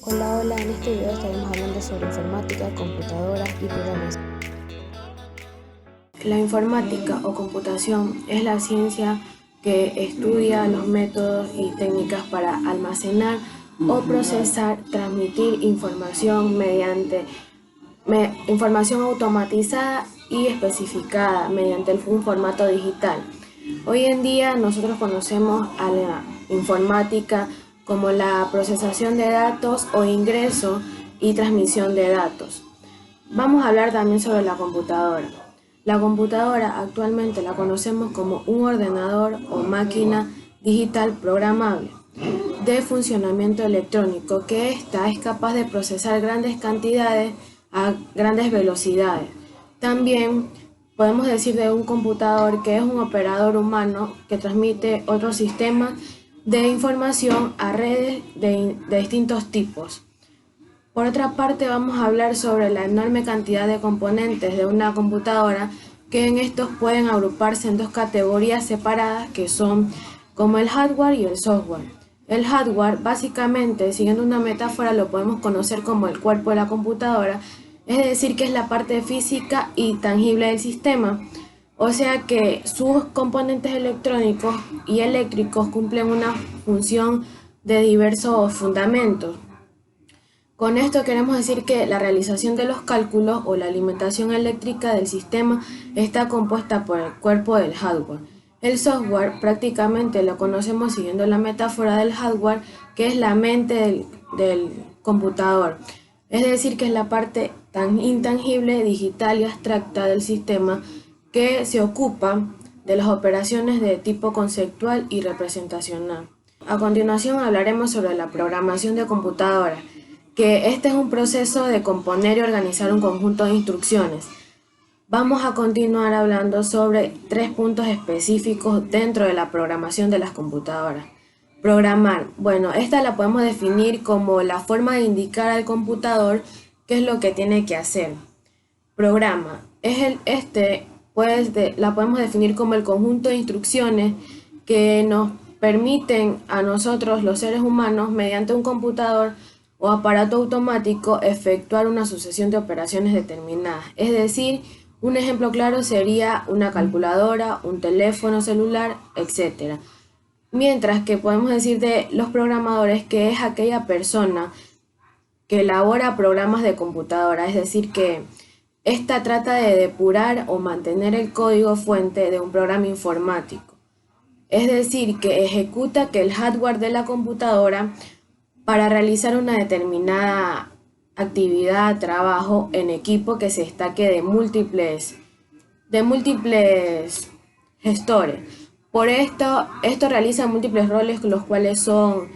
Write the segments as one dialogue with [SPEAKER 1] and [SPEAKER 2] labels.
[SPEAKER 1] Hola, hola, en este video estaremos hablando sobre informática, computadoras y programación. La informática o computación es la ciencia que estudia los métodos y técnicas para almacenar o procesar, transmitir información mediante información automatizada y especificada mediante un formato digital. Hoy en día nosotros conocemos a la informática como la procesación de datos o ingreso y transmisión de datos. Vamos a hablar también sobre la computadora. La computadora actualmente la conocemos como un ordenador o máquina digital programable de funcionamiento electrónico que ésta es capaz de procesar grandes cantidades a grandes velocidades. También podemos decir de un computador que es un operador humano que transmite otros sistemas de información a redes de distintos tipos. Por otra parte, vamos a hablar sobre la enorme cantidad de componentes de una computadora, que en estos pueden agruparse en dos categorías separadas que son como el hardware y el software. El hardware, básicamente, siguiendo una metáfora, lo podemos conocer como el cuerpo de la computadora, es decir, que es la parte física y tangible del sistema. O sea que sus componentes electrónicos y eléctricos cumplen una función de diversos fundamentos. Con esto queremos decir que la realización de los cálculos o la alimentación eléctrica del sistema está compuesta por el cuerpo del hardware. El software prácticamente lo conocemos siguiendo la metáfora del hardware, que es la mente del computador. Es decir, que es la parte tan intangible, digital y abstracta del sistema que se ocupa de las operaciones de tipo conceptual y representacional. A continuación hablaremos sobre la programación de computadoras, que este es un proceso de componer y organizar un conjunto de instrucciones. Vamos a continuar hablando sobre 3 puntos específicos dentro de la programación de las computadoras. Programar. Bueno, esta la podemos definir como la forma de indicar al computador qué es lo que tiene que hacer. Programa. La podemos definir como el conjunto de instrucciones que nos permiten a nosotros, los seres humanos, mediante un computador o aparato automático, efectuar una sucesión de operaciones determinadas. Es decir, un ejemplo claro sería una calculadora, un teléfono celular, etc. Mientras que podemos decir de los programadores que es aquella persona que elabora programas de computadora, es decir, que esta trata de depurar o mantener el código fuente de un programa informático. Es decir, que ejecuta que el hardware de la computadora para realizar una determinada actividad, trabajo en equipo que se destaque de múltiples gestores. Por esto realiza múltiples roles, los cuales son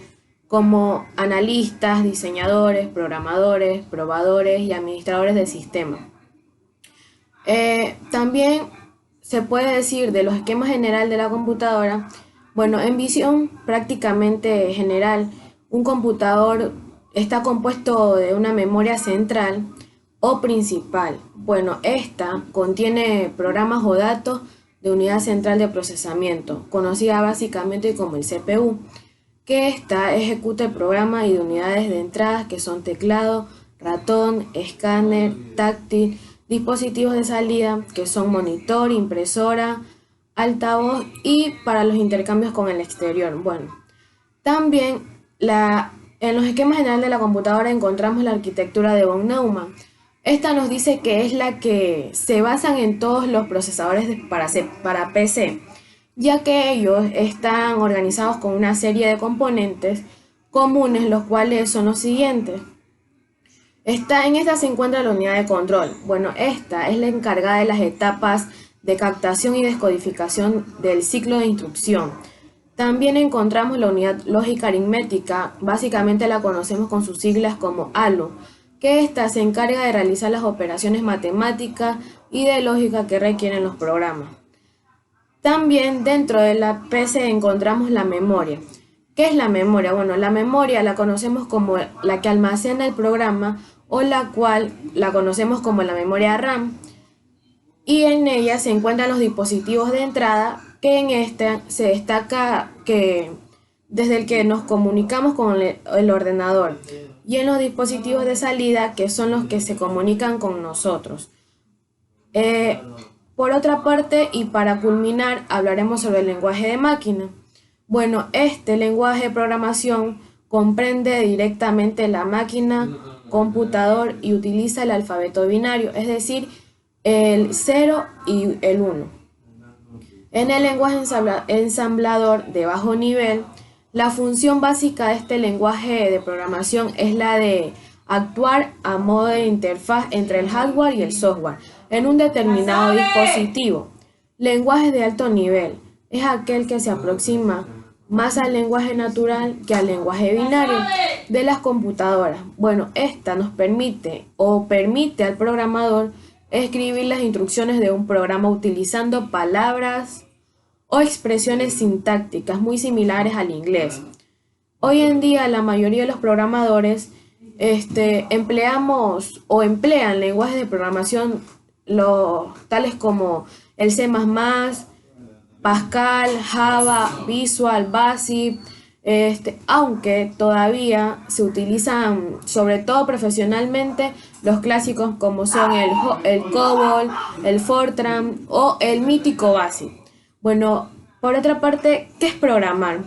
[SPEAKER 1] como analistas, diseñadores, programadores, probadores y administradores del sistema. También se puede decir de los esquemas general de la computadora. Bueno, en visión prácticamente general, un computador está compuesto de una memoria central o principal. Bueno, esta contiene programas o datos de unidad central de procesamiento, conocida básicamente como el CPU, que esta ejecuta el programa y de unidades de entrada que son teclado, ratón, escáner, táctil, dispositivos de salida que son monitor, impresora, altavoz y para los intercambios con el exterior. Bueno, también en los esquemas generales de la computadora encontramos la arquitectura de von Neumann. Esta nos dice que es la que se basan en todos los procesadores para PC, ya que ellos están organizados con una serie de componentes comunes, los cuales son los siguientes. En esta se encuentra la unidad de control. Bueno, esta es la encargada de las etapas de captación y descodificación del ciclo de instrucción. También encontramos la unidad lógica aritmética, básicamente la conocemos con sus siglas como ALU, que esta se encarga de realizar las operaciones matemáticas y de lógica que requieren los programas. También dentro de la PC encontramos la memoria. ¿Qué es la memoria? Bueno, la memoria la conocemos como la que almacena el programa o la cual la conocemos como la memoria RAM, y en ella se encuentran los dispositivos de entrada, que en esta se destaca que desde el que nos comunicamos con el ordenador, y en los dispositivos de salida, que son los que se comunican con nosotros. Por otra parte, y para culminar, hablaremos sobre el lenguaje de máquina. Bueno, este lenguaje de programación comprende directamente la máquina, computador y utiliza el alfabeto binario, es decir, el 0 y el 1. En el lenguaje ensamblador de bajo nivel, la función básica de este lenguaje de programación es la de actuar a modo de interfaz entre el hardware y el software en un determinado dispositivo. Lenguaje de alto nivel es aquel que se aproxima más al lenguaje natural que al lenguaje binario de las computadoras. Bueno, esta nos permite al programador escribir las instrucciones de un programa utilizando palabras o expresiones sintácticas muy similares al inglés. Hoy en día la mayoría de los programadores emplean lenguajes de programación tales como el C++, Pascal, Java, Visual, Basic, aunque todavía se utilizan, sobre todo profesionalmente, los clásicos como son el COBOL, el Fortran o el mítico Basic. Bueno, por otra parte, ¿qué es programar?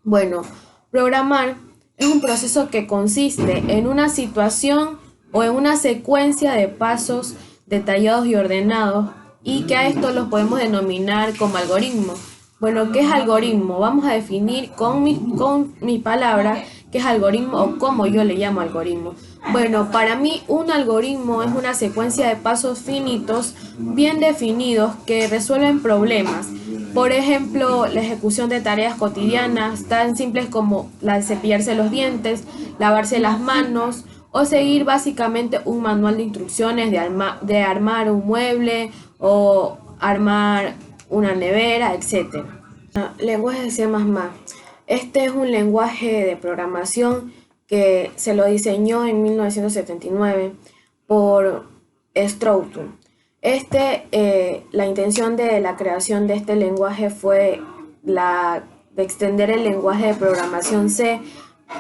[SPEAKER 1] Bueno, programar es un proceso que consiste en una situación o en una secuencia de pasos detallados y ordenados, y que a esto los podemos denominar como algoritmo. Bueno, ¿qué es algoritmo? Vamos a definir con mi palabra qué es algoritmo o cómo yo le llamo algoritmo. Bueno, para mí un algoritmo es una secuencia de pasos finitos bien definidos que resuelven problemas. Por ejemplo, la ejecución de tareas cotidianas tan simples como la de cepillarse los dientes, lavarse las manos o seguir básicamente un manual de instrucciones de armar un mueble o armar una nevera, etc. Lenguaje de C++. Este es un lenguaje de programación que se lo diseñó en 1979 por Stroughton. La intención de la creación de este lenguaje fue la de extender el lenguaje de programación C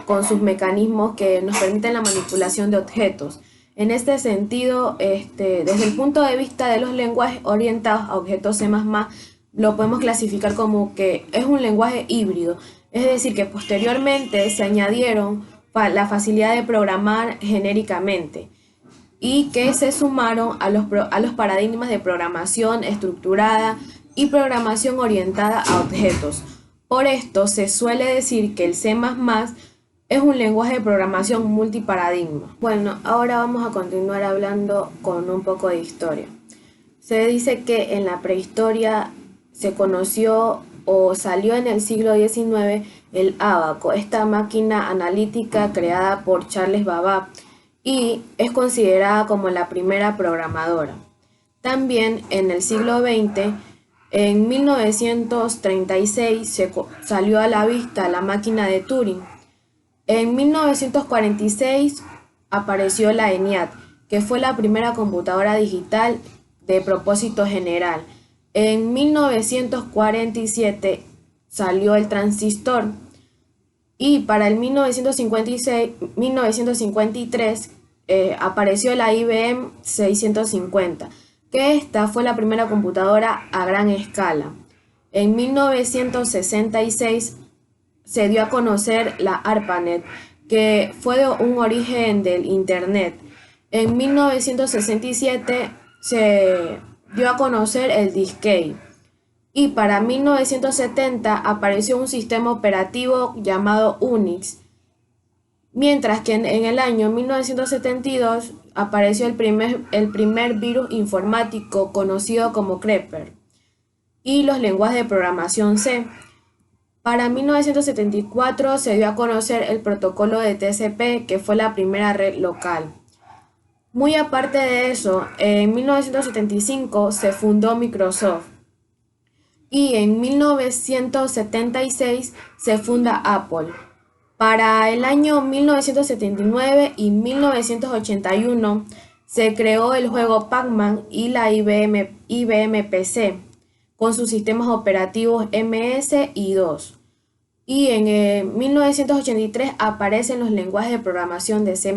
[SPEAKER 1] con sus mecanismos que nos permiten la manipulación de objetos. En este sentido, desde el punto de vista de los lenguajes orientados a objetos C++, lo podemos clasificar como que es un lenguaje híbrido, es decir, que posteriormente se añadieron la facilidad de programar genéricamente y que se sumaron a los paradigmas de programación estructurada y programación orientada a objetos. Por esto se suele decir que el C++ es un lenguaje de programación multiparadigma. Bueno, ahora vamos a continuar hablando con un poco de historia. Se dice que en la prehistoria se conoció o salió en el siglo XIX el ábaco, esta máquina analítica creada por Charles Babbage, y es considerada como la primera programadora. También en el siglo XX, en 1936, salió a la vista la máquina de Turing. En 1946 apareció la ENIAC, que fue la primera computadora digital de propósito general. En 1947 salió el transistor y para el 1953 apareció la IBM 650, que esta fue la primera computadora a gran escala. En 1966 se dio a conocer la ARPANET, que fue de un origen del Internet. En 1967 se dio a conocer el Disquete. Y para 1970 apareció un sistema operativo llamado Unix. Mientras que en el año 1972 apareció el primer virus informático conocido como Creeper y los lenguajes de programación C. Para 1974 se dio a conocer el protocolo de TCP, que fue la primera red local. Muy aparte de eso, en 1975 se fundó Microsoft y en 1976 se funda Apple. Para el año 1979 y 1981 se creó el juego Pac-Man y la IBM PC con sus sistemas operativos MS y DOS. y en 1983 aparecen los lenguajes de programación de C++.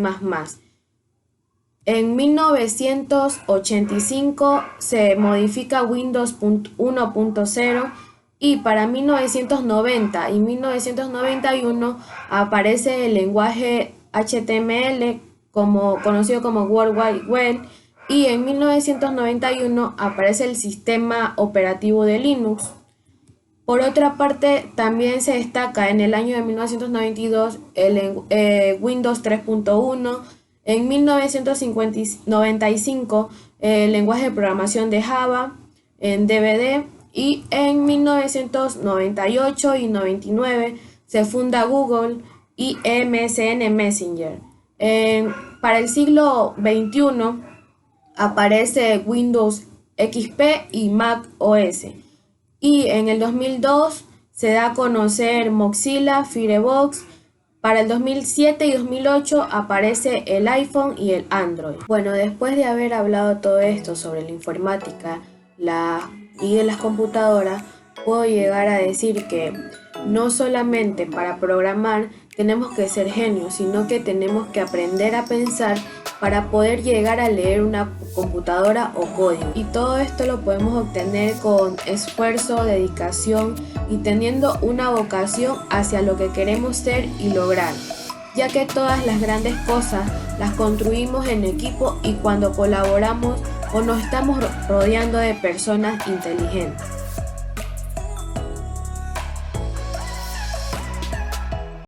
[SPEAKER 1] En 1985 se modifica Windows 1.0 y para 1990 y 1991 aparece el lenguaje HTML conocido como World Wide Web, y en 1991 aparece el sistema operativo de Linux. Por otra parte, también se destaca en el año de 1992 el Windows 3.1, en 1995 el lenguaje de programación de Java en DVD, y en 1998 y 99 se funda Google y MSN Messenger. Para el siglo XXI aparece Windows XP y Mac OS. Y en el 2002 se da a conocer Mozilla Firefox. Para el 2007 y 2008 aparece el iPhone y el Android. Bueno, después de haber hablado todo esto sobre la informática y de las computadoras, puedo llegar a decir que no solamente para programar tenemos que ser genios, sino que tenemos que aprender a pensar para poder llegar a leer una computadora o código. Y todo esto lo podemos obtener con esfuerzo, dedicación y teniendo una vocación hacia lo que queremos ser y lograr, ya que todas las grandes cosas las construimos en equipo y cuando colaboramos o nos estamos rodeando de personas inteligentes.